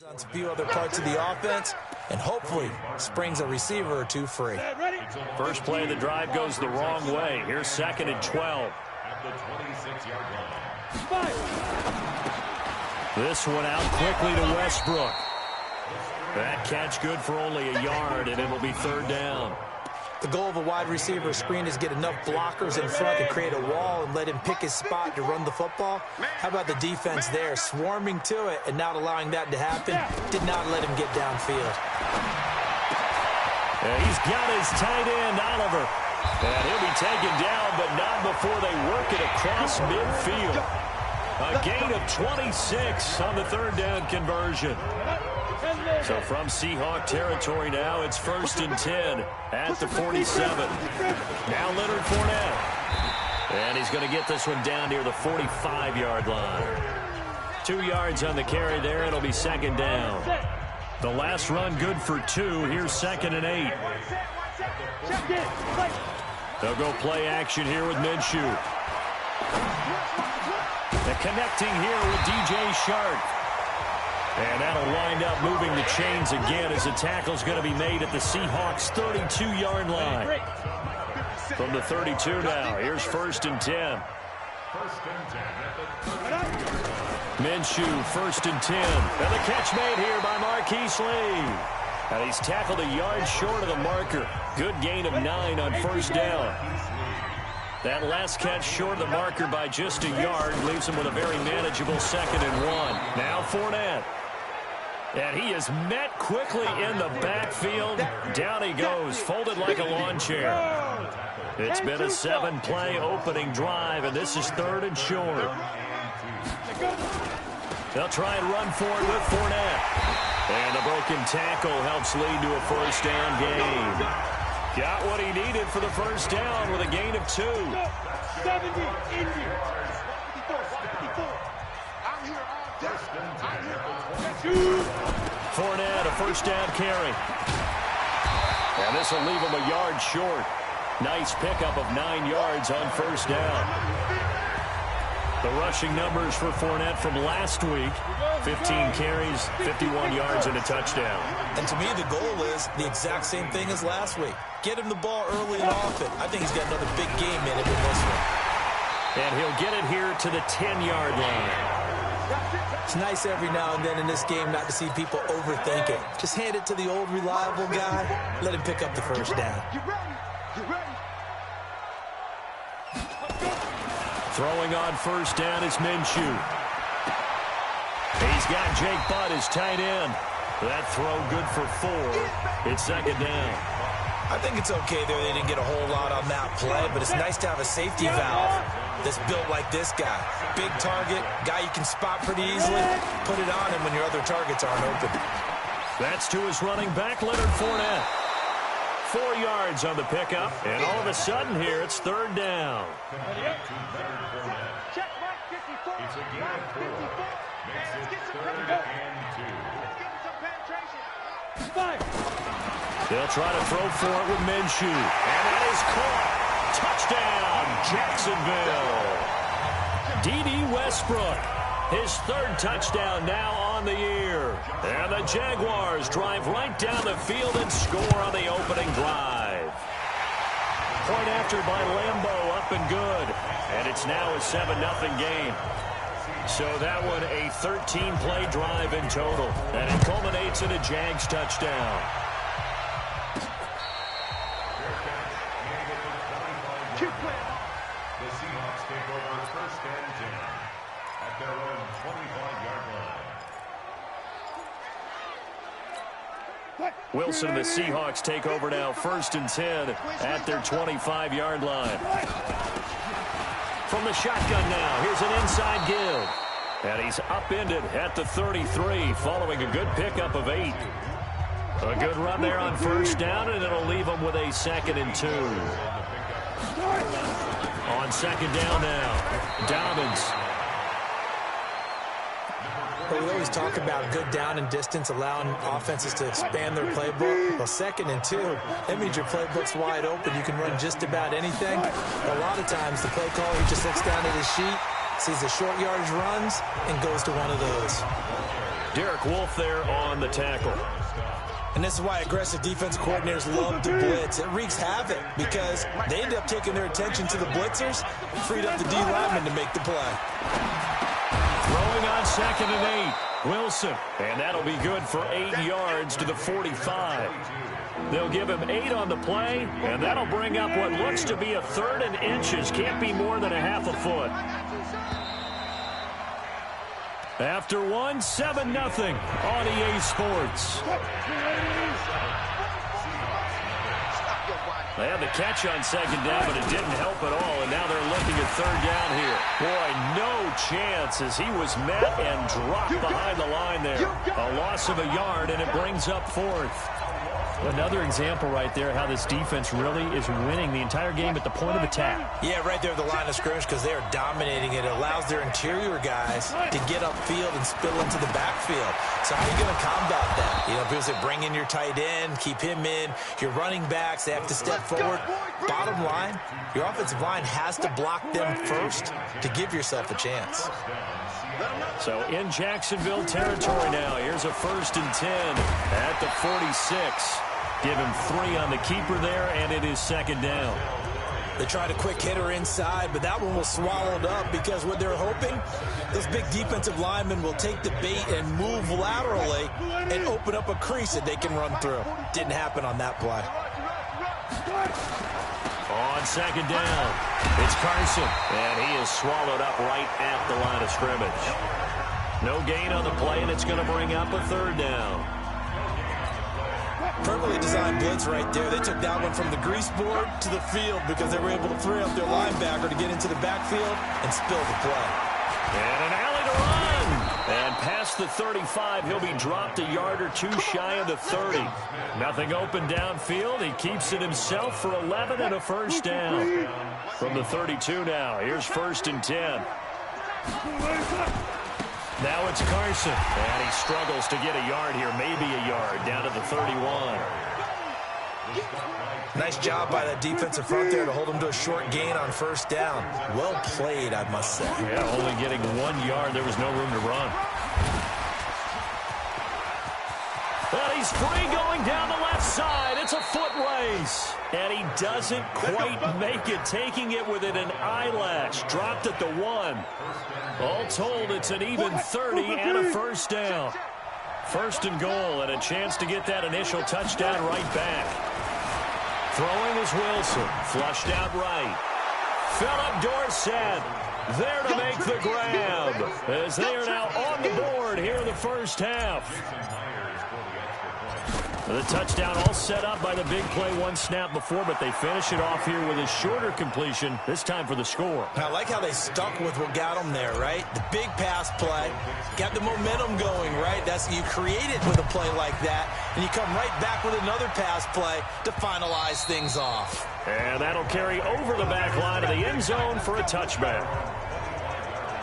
On a few other parts of the offense, and hopefully springs a receiver or two free. First play of the drive goes the wrong way. Here's 2nd and 12. At the 26-yard line. This one out quickly to Westbrook. That catch good for only a yard, and it'll be 3rd down. The goal of a wide receiver screen is get enough blockers in front to create a wall and let him pick his spot to run the football. How about the defense there, swarming to it and not allowing that to happen? Did not let him get downfield. And he's got his tight end, Oliver. And he'll be taken down, but not before they work it across midfield. A gain of 26 on the 3rd down conversion. So from Seahawk territory now, it's 1st and 10 at the 47. Now Leonard Fournette. And he's going to get this one down near the 45-yard line. 2 yards on the carry there. It'll be 2nd down. The last run good for 2. Here's 2nd and 8. They'll go play action here with Minshew. The connecting here with DJ Shark. And that'll wind up moving the chains again as the tackle's going to be made at the Seahawks' 32-yard line. From the 32 now, here's 1st and 10. Minshew, 1st and 10. And the catch made here by Marquise Lee. And he's tackled a yard short of the marker. Good gain of 9 on 1st down. That last catch short of the marker by just a yard leaves him with a very manageable 2nd and 1. Now Fournette. And he is met quickly in the backfield. Down he goes, folded like a lawn chair. It's been a 7-play opening drive, and this is 3rd and short. They'll try and run for it with Fournette. And the broken tackle helps lead to a 1st down gain. Got what he needed for the 1st down with a gain of 2. 70 Indians. 54. Fournette, a 1st down carry. And this will leave him a yard short. Nice pickup of 9 yards on 1st down. The rushing numbers for Fournette from last week, 15 carries, 51 yards, and a touchdown. And to me, the goal is the exact same thing as last week. Get him the ball early and often. I think he's got another big game in him in this one. And he'll get it here to the 10-yard line. It's nice every now and then in this game not to see people overthink it. Just hand it to the old reliable guy. Let him pick up the 1st down. Throwing on 1st down is Minshew. He's got Jake Butt, his tight end. That throw good for 4. It's 2nd down. I think it's okay there. They didn't get a whole lot on that play, but it's nice to have a safety valve that's built like this guy. Big target, guy you can spot pretty easily. Put it on him when your other targets aren't open. That's to his running back, Leonard Fournette. 4 yards on the pickup, and all of a sudden here, it's 3rd down. Check mark 54. It's a gain of 4. Makes it 3rd and 2. Let's get some penetration. 5. They'll try to throw for it with Minshew. And that is caught. Touchdown, Jacksonville. D.D. Westbrook, his 3rd touchdown now on the year. And the Jaguars drive right down the field and score on the opening drive. Point after by Lambeau, up and good. And it's now a 7-0 game. So that one a 13-play drive in total. And it culminates in a Jags touchdown. The Seahawks take over 1st and 10 at their own 25-yard line. Wilson and the Seahawks take over now 1st and 10 at their 25-yard line. From the shotgun now, here's an inside give. And he's upended at the 33 following a good pickup of 8. A good run there on 1st down, and it'll leave him with a 2nd and 2. On 2nd down now, Dobbins. Well, we always talk about good down and distance, allowing offenses to expand their playbook. Well, 2nd and 2, that means your playbook's wide open. You can run just about anything. But a lot of times, the play caller, he just looks down at his sheet, sees the short yardage runs, and goes to one of those. Derek Wolfe there on the tackle. And this is why aggressive defense coordinators love to blitz. It wreaks havoc because they end up taking their attention to the blitzers, freed up the D lineman to make the play. Throwing on 2nd and 8. Wilson. And that'll be good for 8 yards to the 45. They'll give him 8 on the play, and that'll bring up what looks to be a 3rd and inches. Can't be more than a half a foot. After 1, 7-0 on EA Sports. They had the catch on 2nd down, but it didn't help at all, and now they're looking at 3rd down here. Boy, no chance as he was met and dropped behind the line there. A loss of a yard, and it brings up 4th. Another example right there how this defense really is winning the entire game at the point of attack. Yeah, right there at the line of scrimmage because they are dominating it. It allows their interior guys to get upfield and spill into the backfield. So how are you going to combat that? You know, people say bring in your tight end, keep him in. Your running backs, they have to step forward. Bottom line, your offensive line has to block them first to give yourself a chance. So in Jacksonville territory now. Here's a 1st and 10 at the 46. Give him 3 on the keeper there, and it is 2nd down. They tried a quick hitter inside, but that one was swallowed up because what they're hoping, those big defensive linemen will take the bait and move laterally and open up a crease that they can run through. Didn't happen on that play. On 2nd down, it's Carson, and he is swallowed up right at the line of scrimmage. No gain on the play, and it's going to bring up a 3rd down. Perfectly designed blitz right there. They took that one from the grease board to the field because they were able to free up their linebacker to get into the backfield and spill the play. And an alley to run. And past the 35, he'll be dropped a yard or 2 shy of the 30. Nothing open downfield. He keeps it himself for 11 and a 1st down. From the 32 now, here's 1st and 10. Now it's Carson, and he struggles to get a yard here, maybe a yard, down to the 31. Nice job by that defensive front there to hold him to a short gain on 1st down. Well played, I must say. Yeah, only getting 1 yard. There was no room to run. And he's free going down the left side. It's a foot race. And he doesn't quite make it, taking it within an eyelash. Dropped at the 1. All told, it's an even 30 and a 1st down. 1st and goal, and a chance to get that initial touchdown right back. Throwing is Wilson. Flushed out right. Philip Dorsett there to make the grab, as they are now on the board here in the 1st half. The touchdown all set up by the big play 1 snap before, but they finish it off here with a shorter completion, this time for the score. I like how they stuck with what got them there, right? The big pass play, got the momentum going, right? That's you create it with a play like that, and you come right back with another pass play to finalize things off. And that'll carry over the back line of the end zone for a touchback.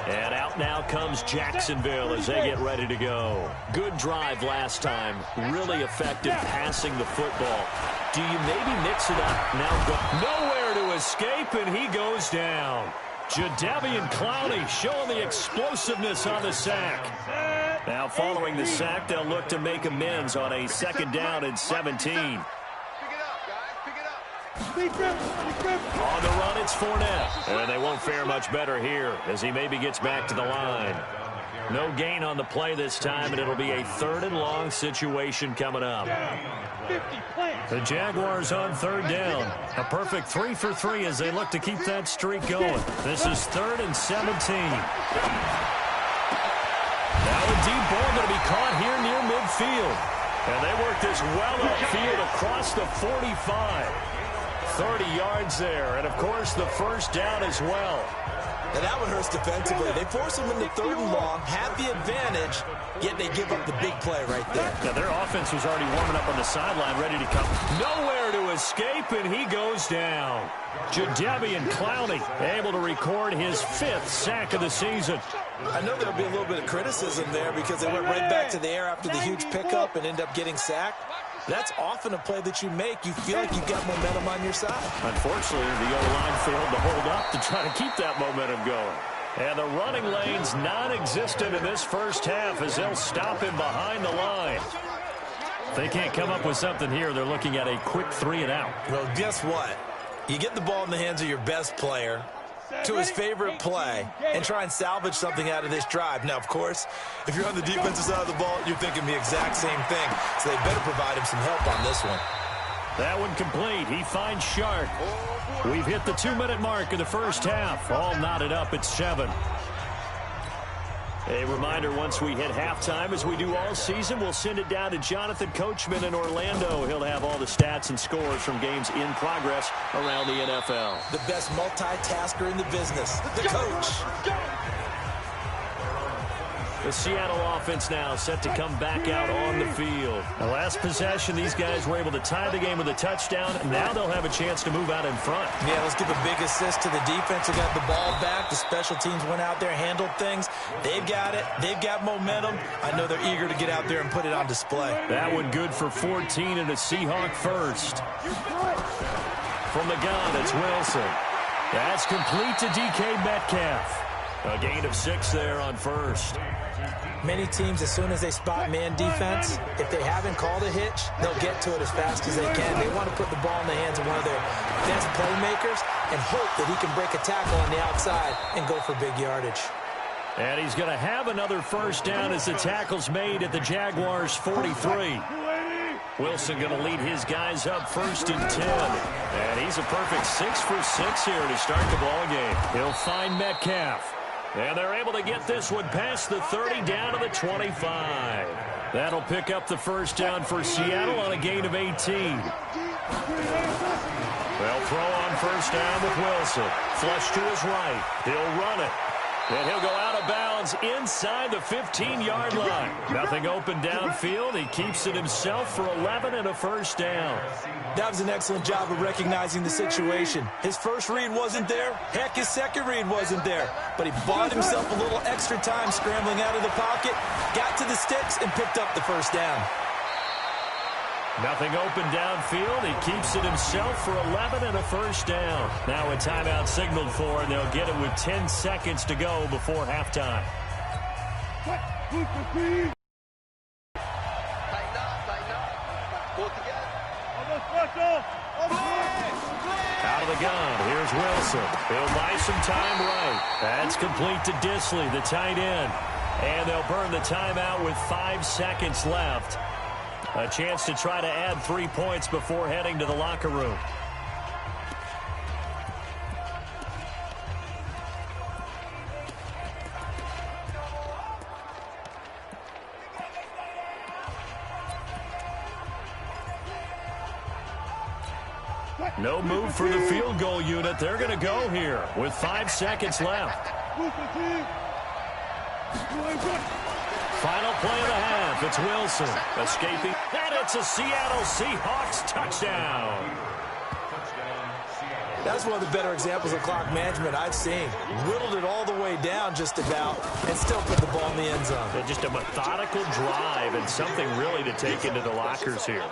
And out now comes Jacksonville as they get ready to go. Good drive last time. Really effective passing the football. Do you maybe mix it up? Now go nowhere to escape, and he goes down. Jadeveon Clowney showing the explosiveness on the sack. Now following the sack, they'll look to make amends on a 2nd down and 17. On the run, it's Fournette. And they won't fare much better here as he maybe gets back to the line. No gain on the play this time, and it'll be a 3rd and long situation coming up. The Jaguars on 3rd down. A perfect 3 for 3 as they look to keep that streak going. This is 3rd and 17. Now a deep ball going to be caught here near midfield. And they work this well upfield across the 45. 30 yards there, and of course the 1st down as well. And that one hurts defensively. They force them into 3rd and long, have the advantage, yet they give up the big play right there. Now their offense was already warming up on the sideline, ready to come. Nowhere to escape, and he goes down. Jadeveon Clowney able to record his 5th sack of the season. I know there'll be a little bit of criticism there because they went right back to the air after the huge pickup and end up getting sacked. That's often a play that you make. You feel like you've got momentum on your side. Unfortunately, the O-line failed to hold up to try to keep that momentum going. And the running lane's non-existent in this first half as they'll stop him behind the line. If they can't come up with something here, they're looking at a quick 3 and out. Well, guess what? You get the ball in the hands of your best player to his favorite play and try and salvage something out of this drive. Now, of course, if you're on the defensive side of the ball, you're thinking the exact same thing. So they better provide him some help on this one. That one complete. He finds Shark. We've hit the 2-minute mark of the first half. All knotted up at 7. A reminder, once we hit halftime, as we do all season, we'll send it down to Jonathan Coachman in Orlando. He'll have all the stats and scores from games in progress around the NFL. The best multitasker in the business, the coach. The Seattle offense now set to come back out on the field. The last possession, these guys were able to tie the game with a touchdown. Now they'll have a chance to move out in front. Yeah, let's give a big assist to the defense who got the ball back. The special teams went out there, handled things. They've got it. They've got momentum. I know they're eager to get out there and put it on display. That one good for 14 and a Seahawk first. From the gun, it's Wilson. That's complete to DK Metcalf. A gain of 6 there on first. Many teams, as soon as they spot man defense, if they haven't called a hitch, they'll get to it as fast as they can. They want to put the ball in the hands of one of their best playmakers and hope that he can break a tackle on the outside and go for big yardage. And he's going to have another first down as the tackle's made at the Jaguars' 43. Wilson going to lead his guys up 1st and 10. And he's a perfect 6 for 6 here to start the ball game. He'll find Metcalf. And they're able to get this one past the 30 down to the 25. That'll pick up the first down for Seattle on a gain of 18. They'll throw on first down with Wilson. Flush to his right. He'll run it. And he'll go out of bounds inside the 15-yard line. Nothing open downfield. He keeps it himself for 11 and a first down. That was an excellent job of recognizing the situation. His first read wasn't there. Heck, his second read wasn't there. But he bought himself a little extra time scrambling out of the pocket, got to the sticks, and picked up the first down. Nothing open downfield. He keeps it himself for 11 and a first down. Now a timeout signaled for, and they'll get it with 10 seconds to go before halftime. Out of the gun, here's Wilson. He'll buy some time right. That's complete to Disley, the tight end. And they'll burn the timeout with 5 seconds left. A chance to try to add 3 points before heading to the locker room. No move for the field goal unit. They're going to go here with 5 seconds left. Final play of the half. It's Wilson escaping. And it's a Seattle Seahawks touchdown. That's one of the better examples of clock management I've seen. Whittled it all the way down just about and still put the ball in the end zone. And just a methodical drive and something really to take into the lockers here.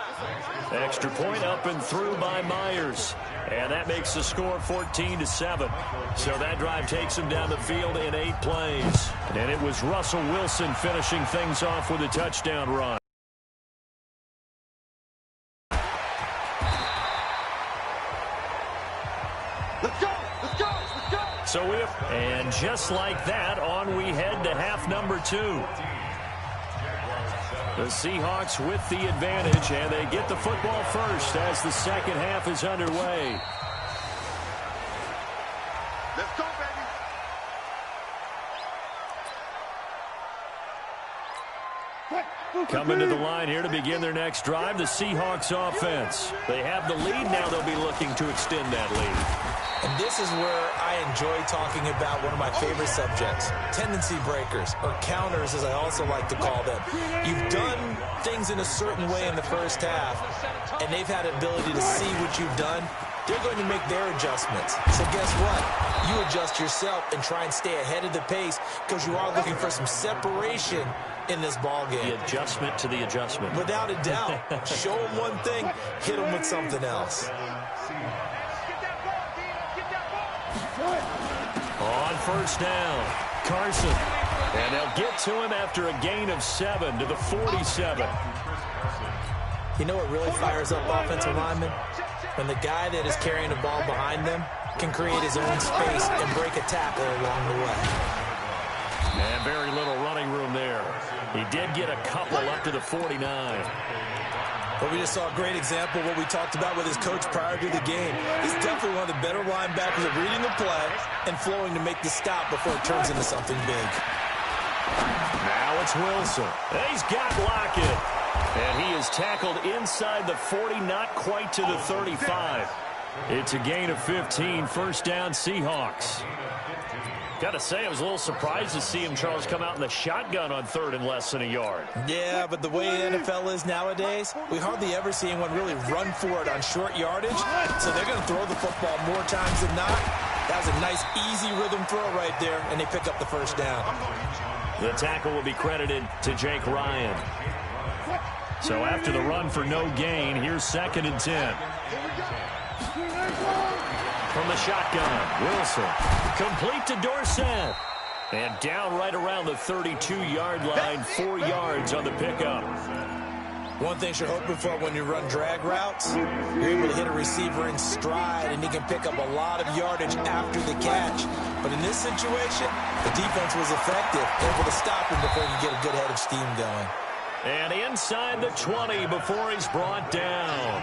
Extra point up and through by Myers. And that makes the score 14-7. So that drive takes him down the field in 8 plays. And it was Russell Wilson finishing things off with a touchdown run. So and just like that, on we head to half number 2. The Seahawks with the advantage, and they get the football first as the second half is underway. Let's go, baby. Coming to the line here to begin their next drive, the Seahawks offense. They have the lead. Now they'll be looking to extend that lead. And this is where I enjoy talking about one of my favorite subjects, tendency breakers, or counters as I also like to call them. You've done things in a certain way in the first half, and they've had the ability to see what you've done. They're going to make their adjustments. So guess what? You adjust yourself and try and stay ahead of the pace because you are looking for some separation in this ball game. The adjustment to the adjustment. Without a doubt. Show them one thing, hit them with something else. On first down. Carson. And they'll get to him after a gain of 7 to the 47. You know what really fires up offensive linemen? When the guy that is carrying the ball behind them can create his own space and break a tackle along the way. And very little running room there. He did get a couple up to the 49. But we just saw a great example of what we talked about with his coach prior to the game. He's definitely one of the better linebackers at reading the play and flowing to make the stop before it turns into something big. Now it's Wilson. He's got Lockett. And he is tackled inside the 40, not quite to the 35. It's a gain of 15, first down Seahawks. Got to say, I was a little surprised to see him, Charles, come out in the shotgun on 3rd and less than a yard. Yeah, but the way the NFL is nowadays, we hardly ever see anyone really run for it on short yardage. So they're going to throw the football more times than not. That was a nice, easy rhythm throw right there, and they pick up the first down. The tackle will be credited to Jake Ryan. So after the run for no gain, here's 2nd and 10. From the shotgun, Wilson. Complete to Dorsett. And down right around the 32-yard line, 4 yards on the pickup. One thing you're hoping for when you run drag routes, you're able to hit a receiver in stride, and he can pick up a lot of yardage after the catch. But in this situation, the defense was effective, able to stop him before he could get a good head of steam going. And inside the 20 before he's brought down.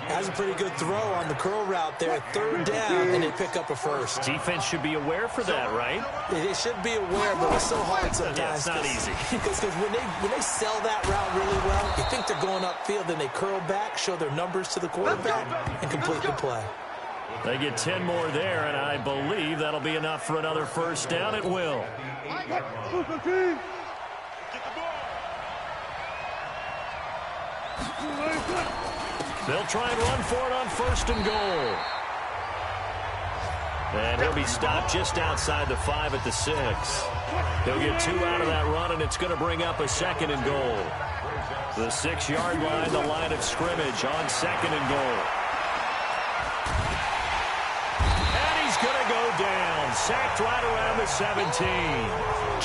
Has a pretty good throw on the curl route there. 3rd down, and they pick up a first. Defense should be aware for that, right? They should be aware, but it's so hard sometimes. Yeah, it's not easy. Because when they sell that route really well, you think they're going upfield, then they curl back, show their numbers to the quarterback, and complete the play. They get 10 more there, and I believe that'll be enough for another first down. It will. They'll try and run for it on 1st and goal. And he'll be stopped just outside the 5 at the 6. He'll get 2 out of that run, and it's going to bring up a 2nd and goal. The 6-yard line, the line of scrimmage on 2nd and goal. And he's going to go down. Sacked right around the 17.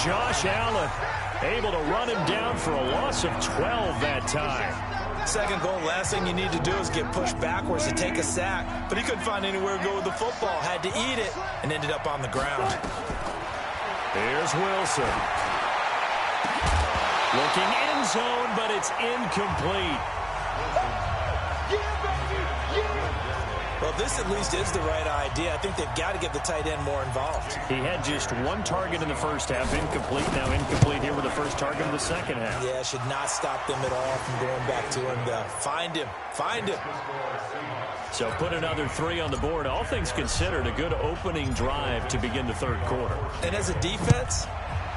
Josh Allen able to run him down for a loss of 12 that time. 2nd goal, last thing you need to do is get pushed backwards to take a sack. But he couldn't find anywhere to go with the football. Had to eat it and ended up on the ground. Here's Wilson. Looking end zone, but it's incomplete. Well, this at least is the right idea. I think they've got to get the tight end more involved. He had just 1 target in the first half, incomplete. Now incomplete here with the first target in the second half. Yeah, should not stop them at all from going back to him. Find him. Find him. So put another 3 on the board. All things considered, a good opening drive to begin the 3rd quarter. And as a defense,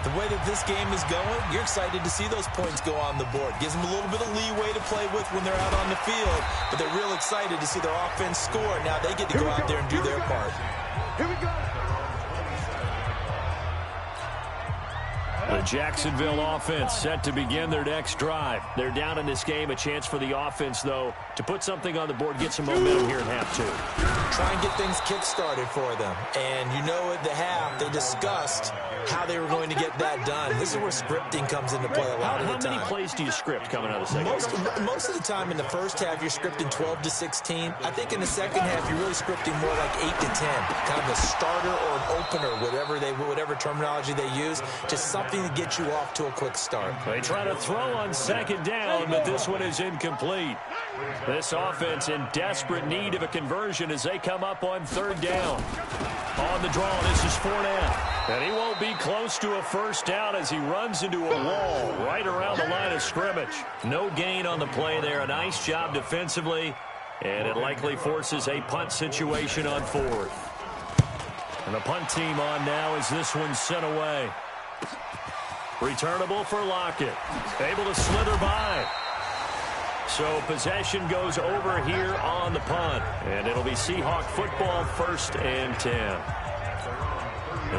the way that this game is going, you're excited to see those points go on the board. Gives them a little bit of leeway to play with when they're out on the field, but they're real excited to see their offense score. Now they get to go out there and do their part. Here we go. The Jacksonville offense set to begin their next drive. They're down in this game. A chance for the offense, though, to put something on the board, get some momentum here in half 2. Try and get things kick-started for them. And you know at the half, they discussed how they were going to get that done. This is where scripting comes into play a lot of the time. How many plays do you script coming out of the second? Most of the time in the first half, you're scripting 12 to 16. I think in the second half, you're really scripting more like 8 to 10. Kind of a starter or an opener, whatever terminology they use. Just something to get you off to a quick start. They try to throw on 2nd down, but this one is incomplete. This offense in desperate need of a conversion as they come up on 3rd down. On the draw, this is Fournette. And he won't be close to a first down as he runs into a wall right around the line of scrimmage. No gain on the play there. A nice job defensively. And it likely forces a punt situation on 4th. And the punt team on now as this one's sent away. Returnable for Lockett. Able to slither by. So possession goes over here on the punt. And it'll be Seahawk football, 1st and 10.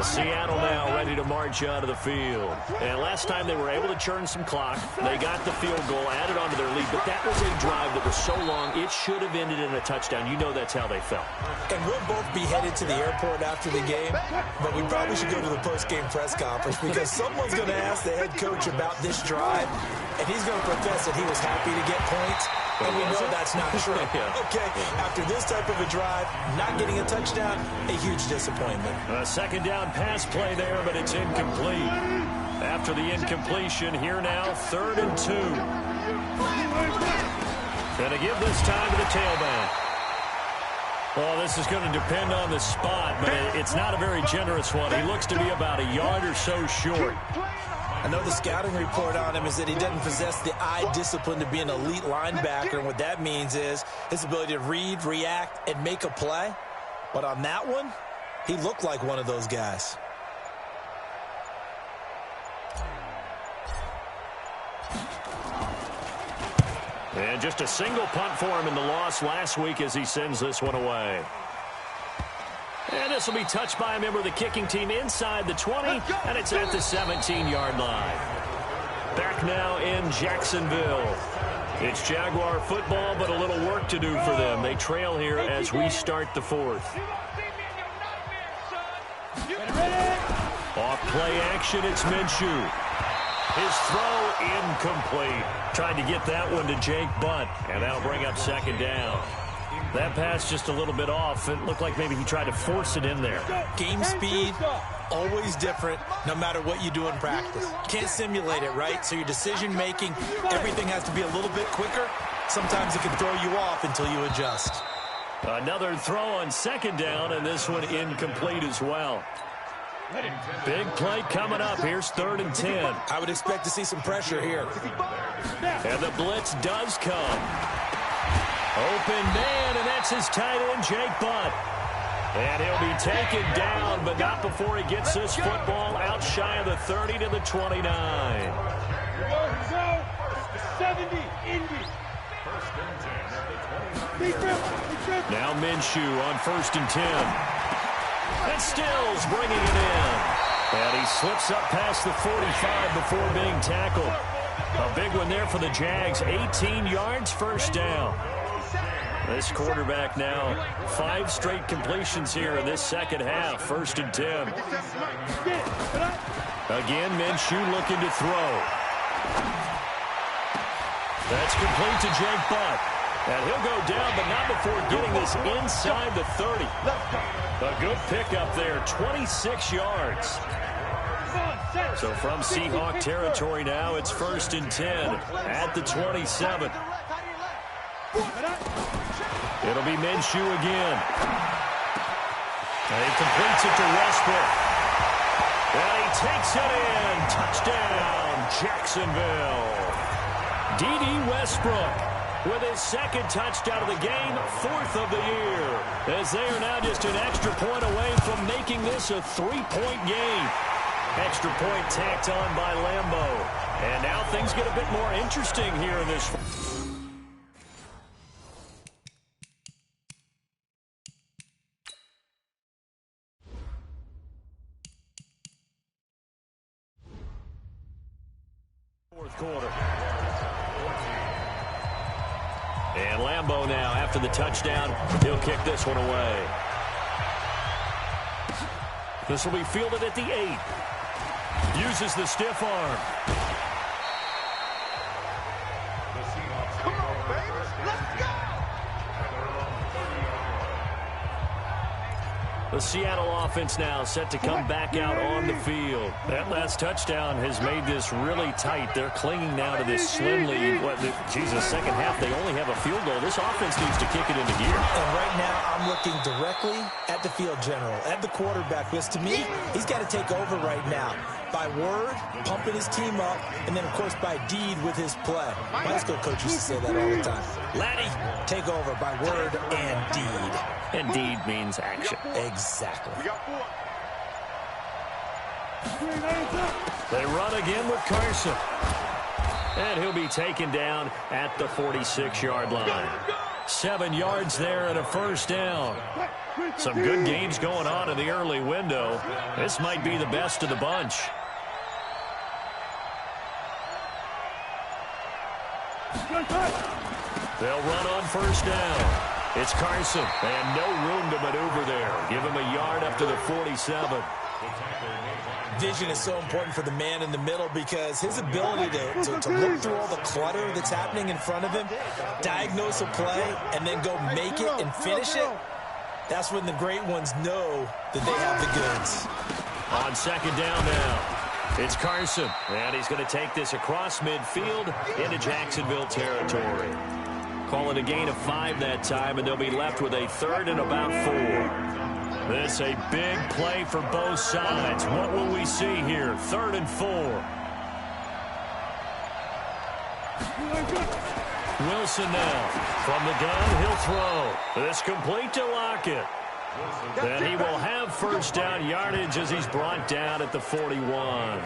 Seattle now ready to march out of the field. And last time they were able to churn some clock. They got the field goal, added onto their lead, but that was a drive that was so long, it should have ended in a touchdown. You know that's how they felt. And we'll both be headed to the airport after the game, but we probably should go to the post-game press conference because someone's going to ask the head coach about this drive, and he's going to profess that he was happy to get points. And we know that's not true. Okay, after this type of a drive, not getting a touchdown, a huge disappointment. A second down pass play there, but it's incomplete. After the incompletion, here now, 3rd and 2. Gonna give this time to the tailback. Well, this is going to depend on the spot, but it's not a very generous one. He looks to be about a yard or so short. I know the scouting report on him is that he doesn't possess the eye discipline to be an elite linebacker, and what that means is his ability to read, react, and make a play. But on that one, he looked like one of those guys. And just a single punt for him in the loss last week as he sends this one away. And this will be touched by a member of the kicking team inside the 20, and it's at the 17-yard line. Back now in Jacksonville. It's Jaguar football, but a little work to do for them. They trail here as we start the 4th. Off play action, it's Minshew. His throw incomplete. Tried to get that one to Jake Butt, and that'll bring up 2nd down. That pass just a little bit off. It looked like maybe he tried to force it in there. Game speed, always different, no matter what you do in practice. Can't simulate it, right? So your decision-making, everything has to be a little bit quicker. Sometimes it can throw you off until you adjust. Another throw on 2nd down, and this one incomplete as well. Big play coming up. Here's 3rd and 10. I would expect to see some pressure here. And the blitz does come. Open man, and that's his tight end, Jake Butt. And he'll be taken down, but not before he gets this football out shy of the 30 to the 29. 70, Indy. Now Minshew on 1st and 10. And Stills bringing it in. And he slips up past the 45 before being tackled. A big one there for the Jags. 18 yards, 1st down. This quarterback now, 5 straight completions here in this second half. 1st and 10. Again, Minshew looking to throw. That's complete to Jake Butt. And he'll go down, but not before getting this inside the 30. A good pickup there, 26 yards. So from Seahawk territory now, it's 1st and 10 at the 27. It'll be Minshew again. And he completes it to Westbrook. And he takes it in. Touchdown, Jacksonville. D.D. Westbrook with his 2nd touchdown of the game, 4th of the year. As they are now just an extra point away from making this a 3-point game. Extra point tacked on by Lambeau. And now things get a bit more interesting here in this. Fourth quarter. And Lambeau now, after the touchdown, he'll kick this one away. This will be fielded at the 8. Uses the stiff arm. Come on, baby. Let's go. The Seattle offense now set to come back out on the field. That last touchdown has made this really tight. They're clinging now to this slim lead. Second half, they only have a field goal. This offense needs to kick it into gear. And right now, I'm looking directly at the field general, at the quarterback, because to me, he's got to take over right now. By word, pumping his team up, and then, of course, by deed with his play. My high school coach used to say that all the time. Laddie, take over by word and deed. And deed means action. Exactly. They run again with Carson. And he'll be taken down at the 46-yard line. 7 yards there and a first down. Some good games going on in the early window. This might be the best of the bunch. They'll run on first down. It's Carson, and no room to maneuver there. Give him a yard up to the 47. Vision is so important for the man in the middle because his ability to look through all the clutter that's happening in front of him, diagnose a play, and then go make it and finish it, that's when the great ones know that they have the goods. On second down now, it's Carson, and he's going to take this across midfield into Jacksonville territory. Call it a gain of 5 that time, and they'll be left with a third and about 4. This a big play for both sides. What will we see here? 3rd and 4. Wilson now. From the gun, he'll throw. This complete to Lockett. And he will have first down yardage as he's brought down at the 41.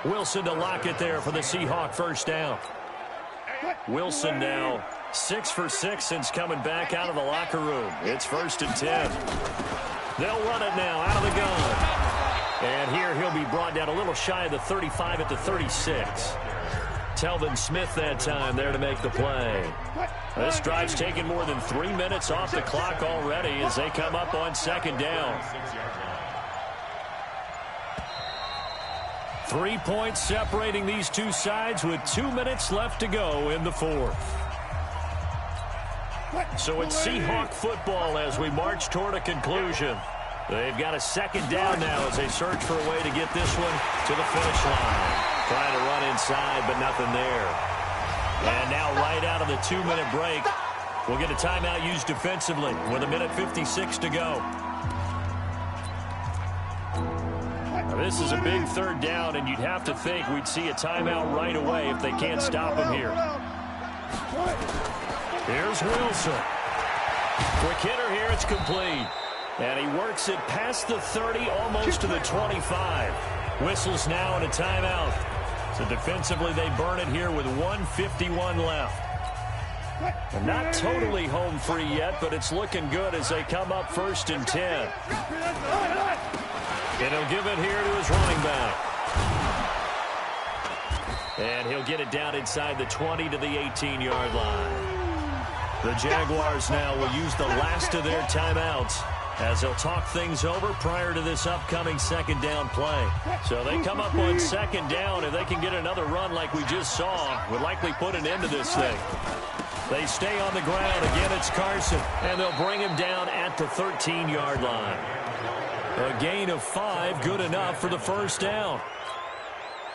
Wilson to Lockett there for the Seahawk first down. Wilson now 6 for 6 since coming back out of the locker room. It's 1st and 10. They'll run it now out of the gun. And here he'll be brought down a little shy of the 35 at the 36. Telvin Smith that time there to make the play. This drive's taken more than 3 minutes off the clock already as they come up on second down. 3 points separating these two sides with 2 minutes left to go in the fourth. So it's Seahawk football as we march toward a conclusion. They've got a second down now as they search for a way to get this one to the finish line. Trying to run inside, but nothing there. And now right out of the 2-minute break, we'll get a timeout used defensively with 1:56 to go. Now this is a big third down, and you'd have to think we'd see a timeout right away if they can't stop him here. Here's Wilson. Quick hitter here, it's complete. And he works it past the 30, almost to the 25. Whistles now and a timeout. So defensively, they burn it here with 1:51 left. And not totally home free yet, but it's looking good as they come up 1st and 10. And he'll give it here to his running back. And he'll get it down inside the 20 to the 18-yard line. The Jaguars now will use the last of their timeouts as they'll talk things over prior to this upcoming second down play. So they come up on second down. If they can get another run like we just saw, would likely put an end to this thing. They stay on the ground. Again, it's Carson, and they'll bring him down at the 13-yard line. A gain of 5, good enough for the first down.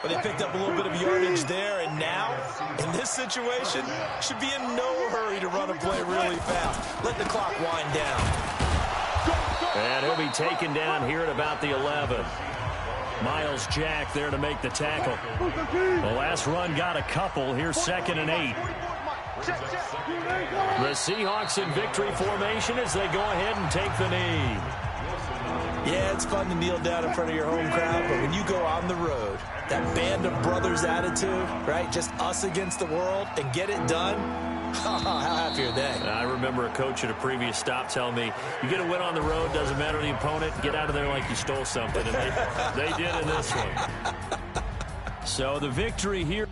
But they picked up a little bit of yardage there, and now, in this situation, should be in no hurry to run a play really fast. Let the clock wind down. And he'll be taken down here at about the 11. Miles Jack there to make the tackle. The last run got a couple. Here's 2nd and 8. The Seahawks in victory formation as they go ahead and take the knee. Yeah, it's fun to kneel down in front of your home crowd, but when you go on the road, that band of brothers attitude, right, just us against the world, and get it done, how happy are they? I remember a coach at a previous stop telling me, you get a win on the road, doesn't matter the opponent, get out of there like you stole something, and they did in this one. So the victory here.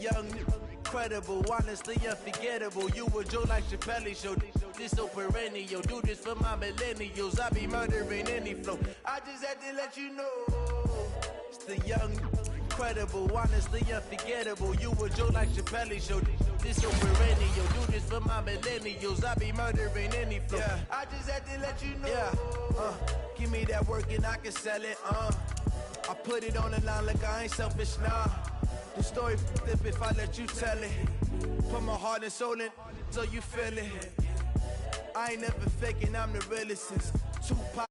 young, incredible, honestly unforgettable. You a Joe like Chappelle show. This so perennial. Do this for my millennials. I be murdering any flow. I just had to let you know. It's the young, incredible, honestly unforgettable. You a Joe like Chappelle show. This so perennial. Do this for my millennials. I be murdering any flow. Yeah. I just had to let you know. Yeah. Give me that work and I can sell it. I put it on the line like I ain't selfish, nah. The story flip if I let you tell it. Put my heart and soul in so you feel it. I ain't never faking, I'm the realest since Tupac.